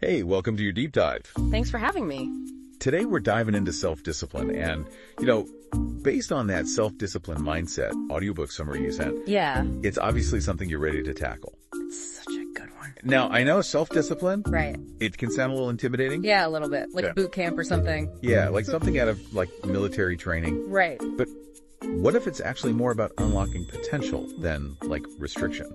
Hey, welcome to your deep dive. Thanks for having me. Today we're diving into self-discipline and, based on that self-discipline mindset audiobook summary you sent, Yeah. it's obviously something you're ready to tackle. It's such a good one. Now, I know self-discipline, Right. it can sound a little intimidating. Yeah, a little bit. Like Yeah. boot camp or something. Yeah, like something out of military training. Right. But what if it's actually more about unlocking potential than restriction?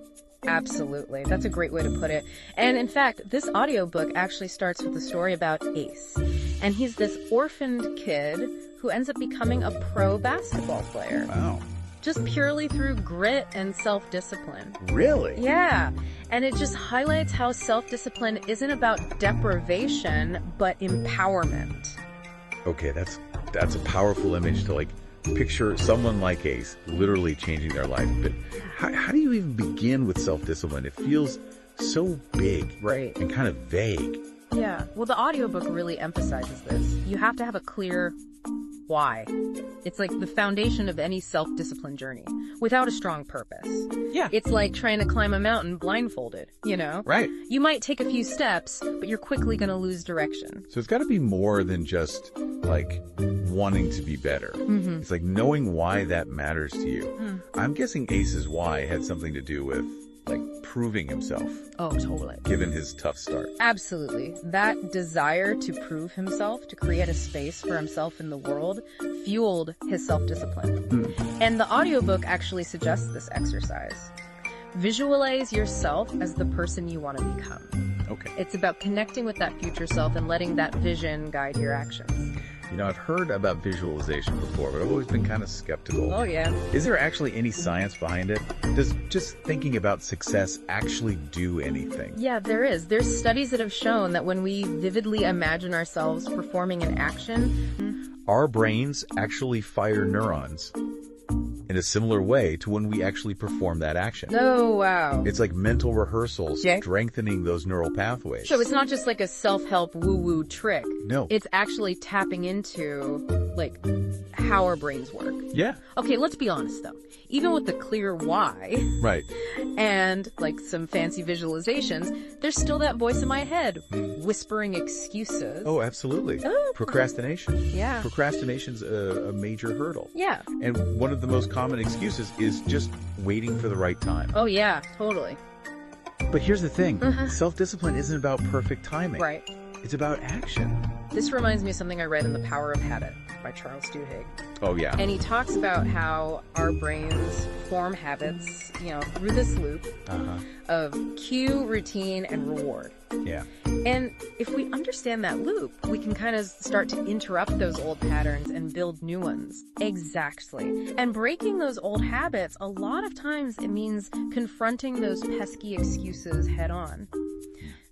Absolutely. That's a great way to put it. And in fact, this audiobook actually starts with a story about Ace. And he's this orphaned kid who ends up becoming a pro basketball player. Wow. Just purely through grit and self-discipline. Really? Yeah. And it just highlights how self-discipline isn't about deprivation, but empowerment. Okay, that's a powerful image to picture someone like Ace literally changing their life. But how do you even begin with self-discipline? It feels so big, Right. and kind of vague. Yeah. Well, the audiobook really emphasizes this. You have to have a clear why. It's like the foundation of any self-discipline journey. Without a strong purpose. Yeah. It's like trying to climb a mountain blindfolded, Right. You might take a few steps, but you're quickly going to lose direction. So it's got to be more than just wanting to be better. Mm-hmm. It's knowing why that matters to you. I'm guessing Ace's why had something to do with proving himself, Oh, totally. given his tough start. Absolutely. That desire to prove himself, to create a space for himself in the world, fueled his self-discipline. And the audiobook actually suggests this exercise. Visualize yourself as the person you want to become. Okay. It's about connecting with that future self and letting that vision guide your actions. I've heard about visualization before, but I've always been kind of skeptical. Oh, yeah. Is there actually any science behind it? Does just thinking about success actually do anything? Yeah, there is. There's studies that have shown that when we vividly imagine ourselves performing an action, Our brains actually fire neurons in a similar way to when we actually perform that action. oh, wow. It's like mental rehearsals, Yeah. strengthening those neural pathways. So it's not just like a self-help woo-woo trick. No. It's actually tapping into, how our brains work. Yeah. Okay, let's be honest, though. Even with the clear why Right. and, some fancy visualizations, there's still that voice in my head whispering excuses. Oh, absolutely. Oh. Procrastination. Yeah. Procrastination's a major hurdle. Yeah. And one of the most common excuses is just waiting for the right time. Oh, yeah, totally. But here's the thing. Self-discipline isn't about perfect timing. Right. It's about action. This reminds me of something I read in The Power of Habit by Charles Duhigg. Oh, yeah. And he talks about how our brains form habits, through this loop of cue, routine, and reward. Yeah. And if we understand that loop, we can kind of start to interrupt those old patterns and build new ones. Exactly. And breaking those old habits, a lot of times it means confronting those pesky excuses head on.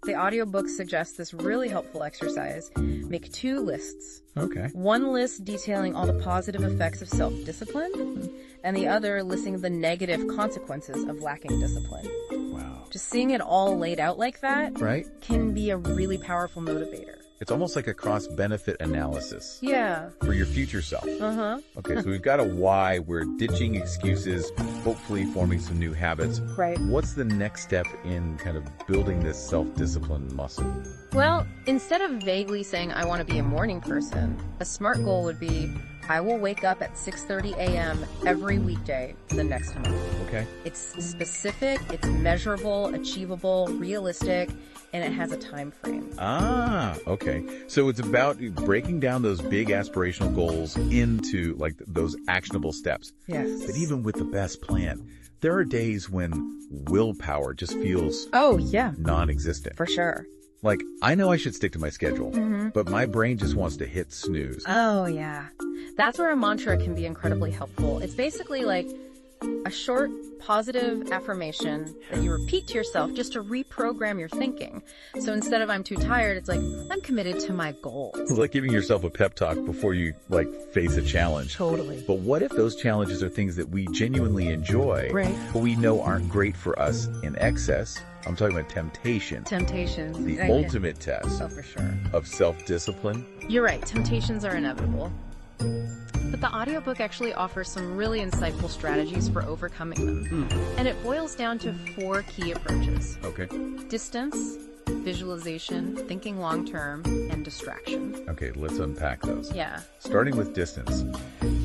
The audiobook suggests this really helpful exercise. Make 2 lists. Okay. One list detailing all the positive effects of self-discipline, and the other listing the negative consequences of lacking discipline. Wow. Just seeing it all laid out like that Right? can be a really powerful motivator. It's almost like a cross-benefit analysis Yeah. for your future self. Uh-huh. Okay, so we've got a why. We're ditching excuses, hopefully forming some new habits. Right. What's the next step in kind of building this self-discipline muscle? Well, instead of vaguely saying, I want to be a morning person, a smart goal would be, I will wake up at 6:30 a.m. every weekday for the next month. Okay. It's specific, it's measurable, achievable, realistic, and it has a time frame. Ah, okay. So it's about breaking down those big aspirational goals into those actionable steps. Yes. But even with the best plan, there are days when willpower just feels Oh, yeah, non-existent. for sure. I know I should stick to my schedule, but my brain just wants to hit snooze. Oh, yeah. That's where a mantra can be incredibly helpful. It's basically like a short, positive affirmation that you repeat to yourself just to reprogram your thinking. So instead of I'm too tired, it's like, I'm committed to my goals. It's like giving yourself a pep talk before you face a challenge. Totally. But what if those challenges are things that we genuinely enjoy, Right. but we know aren't great for us in excess? I'm talking about temptation. Temptations. The Right. ultimate test Oh, for sure. of self-discipline. You're right. Temptations are inevitable. But the audiobook actually offers some really insightful strategies for overcoming them. And it boils down to 4 key approaches. Okay. Distance, visualization, thinking long term, and distraction. Okay, let's unpack those. Yeah. Starting with distance.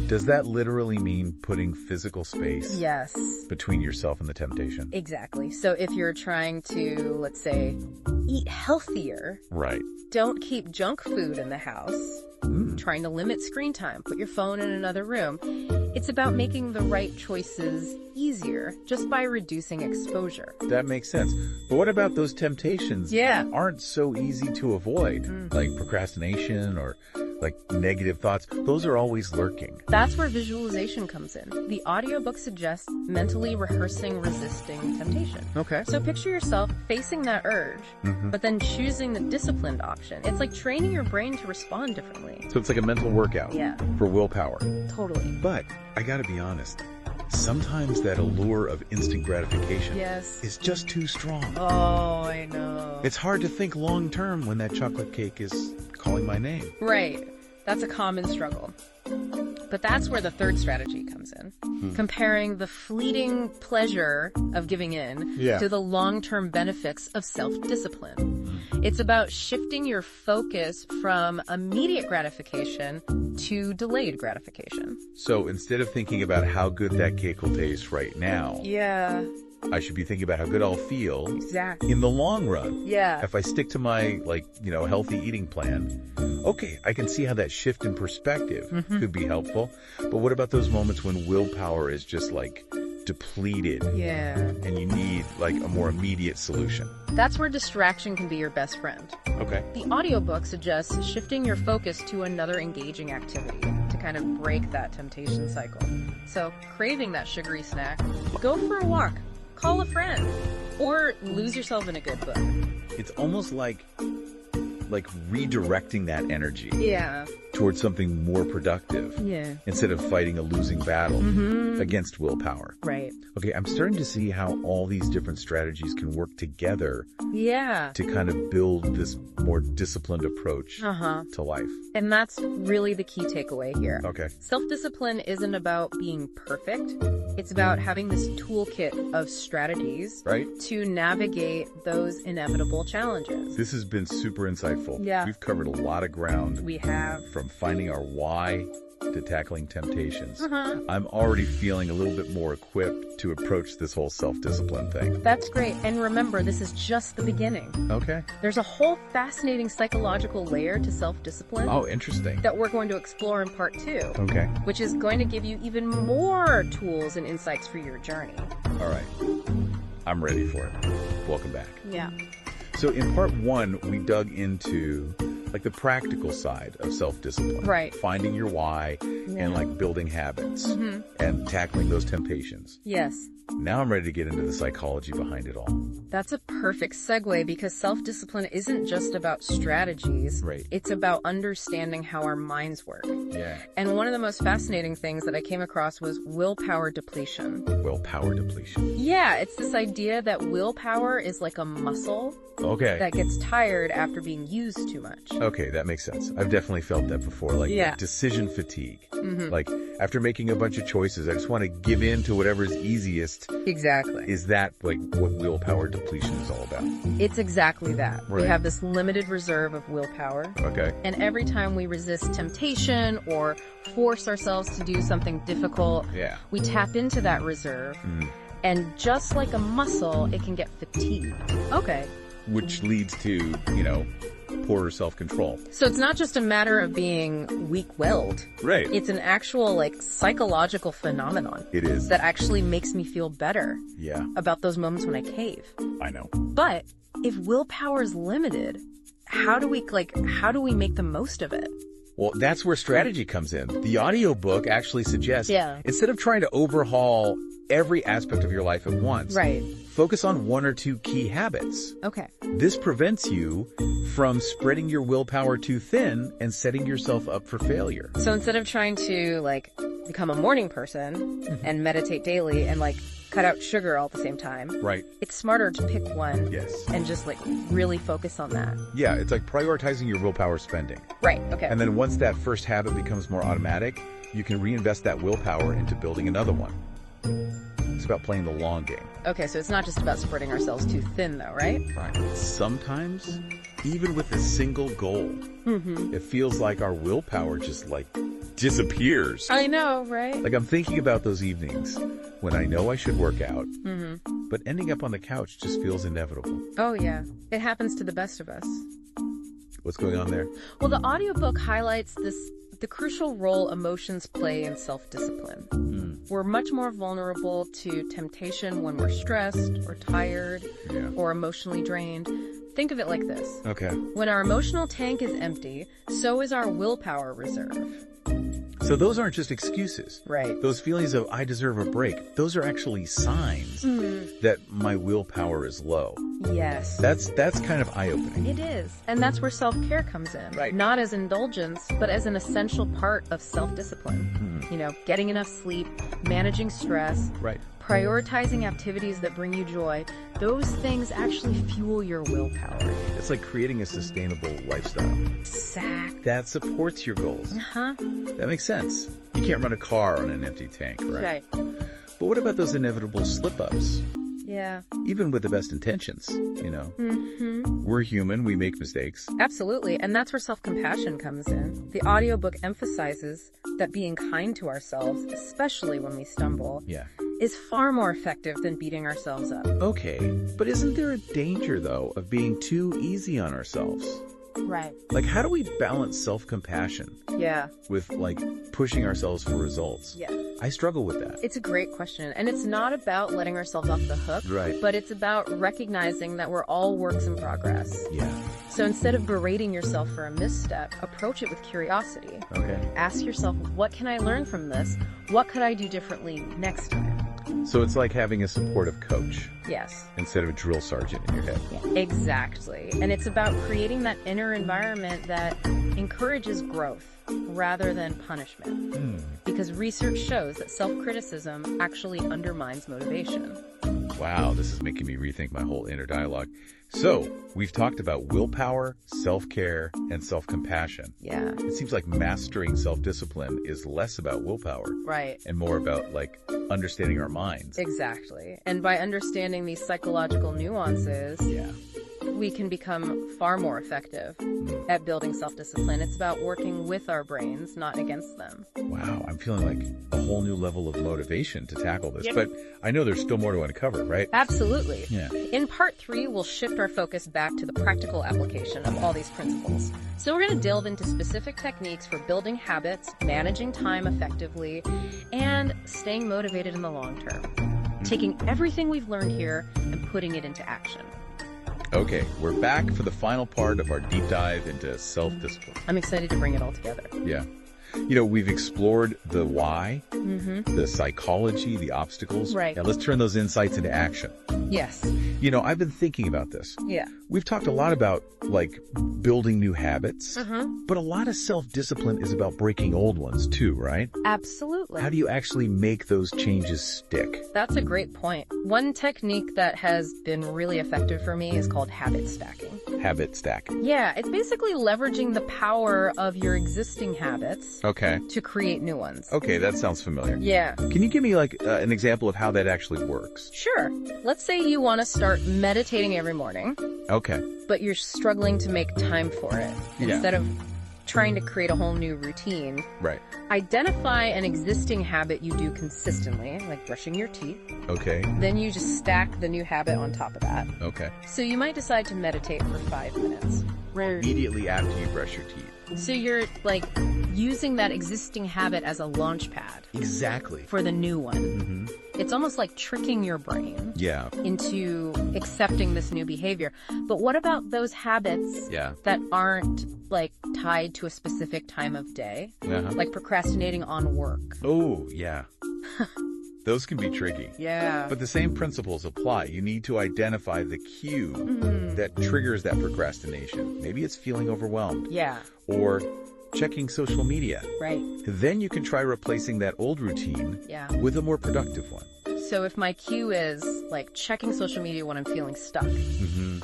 Does that literally mean putting physical space Yes. between yourself and the temptation? Exactly. So if you're trying to, let's say, eat healthier, Right. don't keep junk food in the house. Trying to limit screen time, put your phone in another room. It's about making the right choices easier just by reducing exposure. That makes sense. But what about those temptations Yeah. that aren't so easy to avoid? Like procrastination or like negative thoughts. Those are always lurking. That's where visualization comes in. The audiobook suggests mentally rehearsing resisting temptation. Okay. So picture yourself facing that urge, but then choosing the disciplined option. It's like training your brain to respond differently. So it's like a mental workout Yeah. for willpower. Totally. But I gotta be honest, sometimes that allure of instant gratification Yes. is just too strong. Oh, I know. It's hard to think long term when that chocolate cake is calling my name. Right. That's a common struggle. But that's where the third strategy comes in. Comparing the fleeting pleasure of giving in to the long-term benefits of self-discipline. It's about shifting your focus from immediate gratification to delayed gratification. So instead of thinking about how good that cake will taste right now, Yeah, I should be thinking about how good I'll feel exactly. in the long run. Yeah. If I stick to my, healthy eating plan, okay, I can see how that shift in perspective could be helpful. But what about those moments when willpower is just depleted Yeah. and you need a more immediate solution? That's where distraction can be your best friend. Okay. The audiobook suggests shifting your focus to another engaging activity to kind of break that temptation cycle. So, craving that sugary snack, go for a walk, call a friend, or lose yourself in a good book. It's almost like redirecting that energy Yeah. towards something more productive Yeah. instead of fighting a losing battle against willpower. Right. Okay, I'm starting to see how all these different strategies can work together Yeah. to kind of build this more disciplined approach to life. And that's really the key takeaway here. Okay. Self-discipline isn't about being perfect. It's about having this toolkit of strategies Right? to navigate those inevitable challenges. This has been super insightful. Yeah. We've covered a lot of ground, We have. from finding our why to tackling temptations. I'm already feeling a little bit more equipped to approach this whole self-discipline thing. That's great. And remember, this is just the beginning. Okay. There's a whole fascinating psychological layer to self-discipline Oh, interesting. that we're going to explore in part 2, Okay. which is going to give you even more tools and insights for your journey. All right. I'm ready for it. Welcome back. Yeah. So in part 1, we dug into the practical side of self-discipline. Right. Finding your why and building habits and tackling those temptations. Yes. Now I'm ready to get into the psychology behind it all. That's a perfect segue because self-discipline isn't just about strategies. Right. It's about understanding how our minds work. Yeah. And one of the most fascinating things that I came across was willpower depletion. Willpower depletion. Yeah, it's this idea that willpower is like a muscle Okay. that gets tired after being used too much. Okay, that makes sense. I've definitely felt that before, Yeah. decision fatigue. After making a bunch of choices, I just want to give in to whatever's easiest. Exactly. Is that what willpower depletion is all about? It's exactly that. We Right. have this limited reserve of willpower. Okay. And every time we resist temptation or force ourselves to do something difficult, Yeah. we tap into that reserve. And just like a muscle, it can get fatigued. Okay. Which leads to, poorer self-control. So it's not just a matter of being weak-willed. Right. It's an actual, psychological phenomenon It is. that actually makes me feel better Yeah, about those moments when I cave. I know. But if willpower is limited, how do we make the most of it? Well, that's where strategy comes in. The audiobook actually suggests instead of trying to overhaul every aspect of your life at once, Right. focus on 1 or 2 key habits. Okay. This prevents you from spreading your willpower too thin and setting yourself up for failure. So instead of trying to become a morning person and meditate daily and cut out sugar all at the same time, Right. it's smarter to pick one Yes. and just really focus on that. Yeah, it's like prioritizing your willpower spending. Right. Okay. And then once that first habit becomes more automatic, you can reinvest that willpower into building another one. So about playing the long game. Okay, so it's not just about spreading ourselves too thin, though, right? Right. Sometimes, even with a single goal, it feels like our willpower just like disappears. I know, right? Like I'm thinking about those evenings when I know I should work out, but ending up on the couch just feels inevitable. Oh, yeah. It happens to the best of us. What's going on there? Well, the audiobook highlights the crucial role emotions play in self-discipline. We're much more vulnerable to temptation when we're stressed or tired or emotionally drained. Think of it like this. Okay. When our emotional tank is empty, so is our willpower reserve. So those aren't just excuses. Right. Those feelings of I deserve a break, those are actually signs that my willpower is low. Yes. That's kind of eye-opening. It is. And that's where self-care comes in. Right. Not as indulgence, but as an essential part of self-discipline. You know, getting enough sleep, managing stress, Right. prioritizing activities that bring you joy. Those things actually fuel your willpower. It's like creating a sustainable lifestyle Exactly. that supports your goals. Uh-huh. That makes sense. You can't run a car on an empty tank, right? Right. But what about those inevitable slip-ups? Yeah. Even with the best intentions, you know? We're human, we make mistakes. Absolutely. And that's where self-compassion comes in. The audiobook emphasizes that being kind to ourselves, especially when we stumble, Yeah. is far more effective than beating ourselves up. Okay, but isn't there a danger, though, of being too easy on ourselves? Right. Like, how do we balance self-compassion Yeah. with, like, pushing ourselves for results? Yeah. I struggle with that. It's a great question. And it's not about letting ourselves off the hook, Right. but it's about recognizing that we're all works in progress. Yeah. So instead of berating yourself for a misstep, approach it with curiosity. Okay. Ask yourself, what can I learn from this? What could I do differently next time? So it's like having a supportive coach Yes. instead of a drill sergeant in your head. Exactly. And it's about creating that inner environment that encourages growth rather than punishment. Because research shows that self-criticism actually undermines motivation. Wow, this is making me rethink my whole inner dialogue. So, we've talked about willpower, self-care, and self-compassion. Yeah. It seems like mastering self-discipline is less about willpower Right. and more about, like, understanding our minds. Exactly. And by understanding these psychological nuances, Yeah. we can become far more effective at building self-discipline. It's about working with our brains, not against them. Wow, I'm feeling like a whole new level of motivation to tackle this. But I know there's still more to uncover, right? Absolutely. Yeah. In part 3, we'll shift our focus back to the practical application of all these principles. So we're going to delve into specific techniques for building habits, managing time effectively, and staying motivated in the long term. Taking everything we've learned here and putting it into action. Okay, we're back for the final part of our deep dive into self-discipline. I'm excited to bring it all together. Yeah. You know, we've explored the why, the psychology, the obstacles. Right. Now let's turn those insights into action. Yes. You know, I've been thinking about this. Yeah. We've talked a lot about, like, building new habits, but a lot of self-discipline is about breaking old ones too, right? Absolutely. How do you actually make those changes stick? That's a great point. One technique that has been really effective for me is called habit stacking. Habit stacking. Yeah, it's basically leveraging the power of your existing habits Okay. to create new ones. Okay, that sounds familiar. Yeah. Can you give me, like, an example of how that actually works? Sure. Let's say you want to start meditating every morning, Okay. but you're struggling to make time for it. Yeah. Instead of trying to create a whole new routine, Right. identify an existing habit you do consistently, like brushing your teeth. Okay. Then you just stack the new habit on top of that. Okay. So you might decide to meditate for 5 minutes. Immediately after you brush your teeth. So you're like using that existing habit as a launch pad Exactly. for the new one. It's almost like tricking your brain Yeah. into accepting this new behavior. But what about those habits Yeah. that aren't like tied to a specific time of day? Like procrastinating on work. Oh, yeah. Those can be tricky. Yeah. But the same principles apply. You need to identify the cue that triggers that procrastination. Maybe it's feeling overwhelmed Yeah. or checking social media. Right. Then you can try replacing that old routine Yeah. with a more productive one. So if my cue is like checking social media when I'm feeling stuck,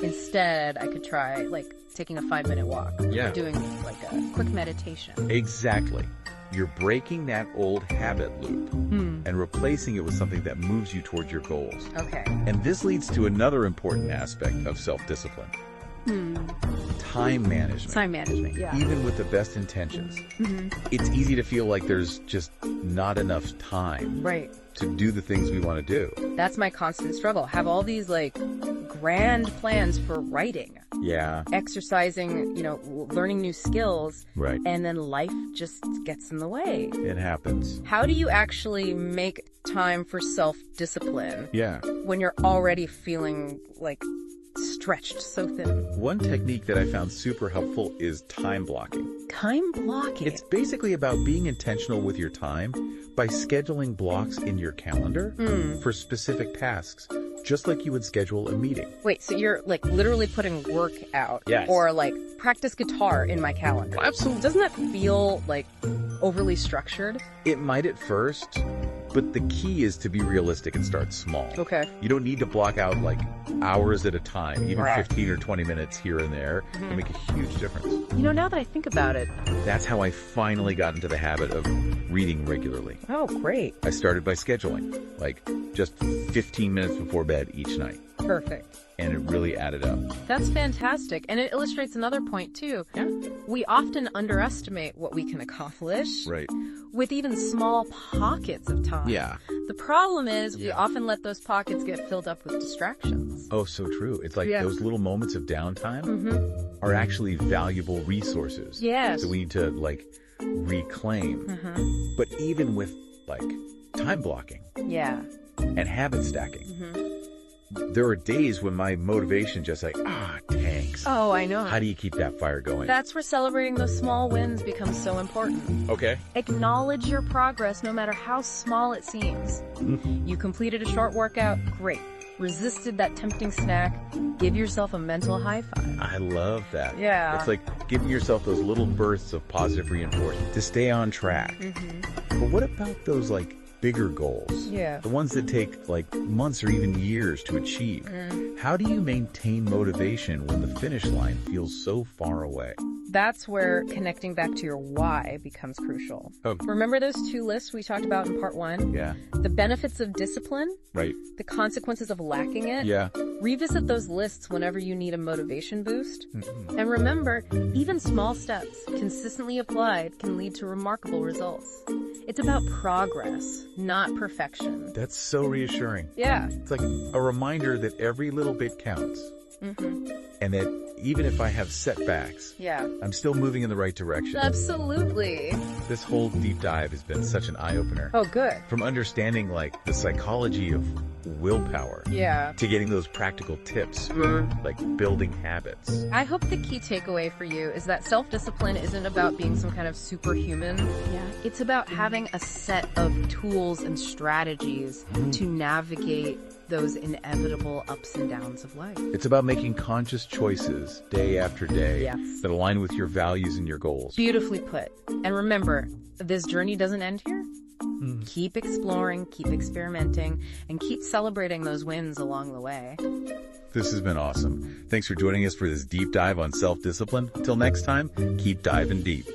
instead I could try like taking a 5-minute walk. Yeah. Or doing like a quick meditation. Exactly. you're breaking that old habit loop and replacing it with something that moves you towards your goals. Okay. And this leads to another important aspect of self-discipline. Time management. Time management, yeah. Even with the best intentions, it's easy to feel like there's just not enough time Right. to do the things we want to do. That's my constant struggle. Have all these like grand plans for writing, Yeah, exercising, learning new skills, right. and then life just gets in the way. It happens. How do you actually make time for self-discipline Yeah. when you're already feeling like stretched so thin? One technique that I found super helpful is time blocking. Time blocking. It's basically about being intentional with your time by scheduling blocks in your calendar for specific tasks, just like you would schedule a meeting. Wait, so you're like literally putting work out? Yes. Or like practice guitar in my calendar? Absolutely. Doesn't that feel like overly structured? It might at first, but the key is to be realistic and start small. Okay. You don't need to block out like hours at a time, even Right. 15 or 20 minutes here and there can make a huge difference. Now that I think about it. That's how I finally got into the habit of reading regularly. Oh, great. I started by scheduling, like just 15 minutes before bed each night, Perfect. and it really added up. That's fantastic. And it illustrates another point, too. Yeah. We often underestimate what we can accomplish Right. with even small pockets of time. Yeah. The problem is we Yeah. often let those pockets get filled up with distractions. Oh, so true. It's like Yeah. those little moments of downtime are actually valuable resources. Yes. So we need to like reclaim. But even with like time blocking Yeah. and habit stacking, there are days when my motivation just like, tanks. Oh, I know. How do you keep that fire going? That's where celebrating those small wins becomes so important. Okay. Acknowledge your progress no matter how small it seems. You completed a short workout, great. Resisted that tempting snack, give yourself a mental high five. I love that. Yeah. It's like giving yourself those little bursts of positive reinforcement to stay on track. But what about those like bigger goals? Yeah. The ones that take like months or even years to achieve. How do you maintain motivation when the finish line feels so far away? That's where connecting back to your why becomes crucial. Oh. Remember those two lists we talked about in part 1? Yeah. The benefits of discipline, Right. the consequences of lacking it. Yeah. Revisit those lists whenever you need a motivation boost. And remember, even small steps, consistently applied, can lead to remarkable results. It's about progress, not perfection. That's so reassuring. Yeah. It's like a reminder that every little bit counts. And that even if I have setbacks, Yeah. I'm still moving in the right direction. Absolutely. This whole deep dive has been such an eye-opener. Oh, good. From understanding like the psychology of willpower Yeah. to getting those practical tips, like building habits. I hope the key takeaway for you is that self-discipline isn't about being some kind of superhuman. Yeah. It's about having a set of tools and strategies to navigate those inevitable ups and downs of life. It's about making conscious choices day after day Yes. that align with your values and your goals. Beautifully put. And remember, this journey doesn't end here. Keep exploring, keep experimenting, and keep celebrating those wins along the way. This has been awesome. Thanks for joining us for this deep dive on self-discipline. Until next time, keep diving deep.